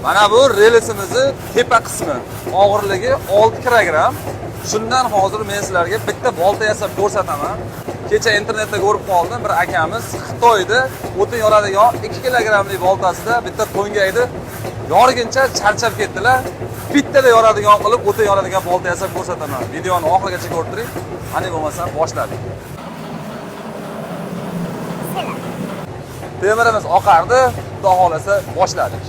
Mana bu relsimizning tepa qismi. Og'irligi 6 kilogramm. Shundan hozir men sizlarga bitta bolta yasab ko'rsataman. Kecha internetda ko'rib qoldim, bir akamiz Xitoyda o'tin yoradigan 2 kilogrammlik boltasida bitta to'ngayni yorguncha charchab ketdilar. Bittada yoradigan qilib, o'tin yoradigan bolta yasab ko'rsataman. Videoni oxirigacha ko'rib turing. Ani bo'lmasam boshladik. Temirimiz oqardi, xudo xolasa boshladik.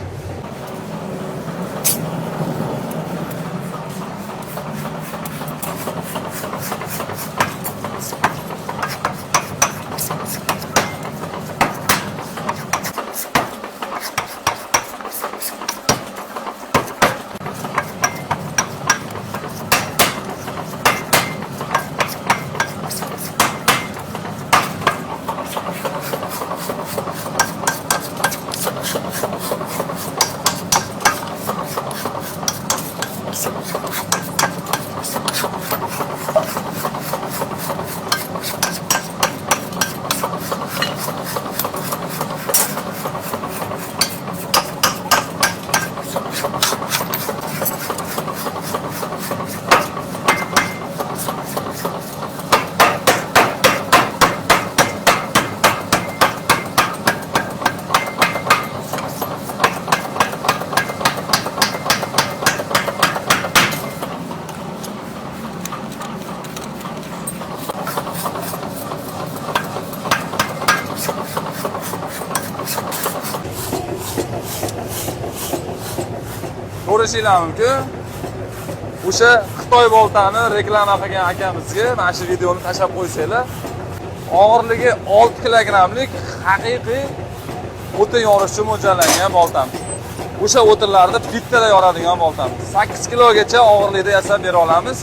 Ko'rishinglar mumkin. O'sha Xitoy boltani reklama qilgan akamizga mana shu videoni tashlab qo'ysanglar, og'irligi 6 kilogrammlik haqiqiy o'tin yorishga mo'ljallangan boltam. O'sha o'tinlarni bittada yoradigan boltam. 8 kilogacha og'irlikda yasab bera olamiz.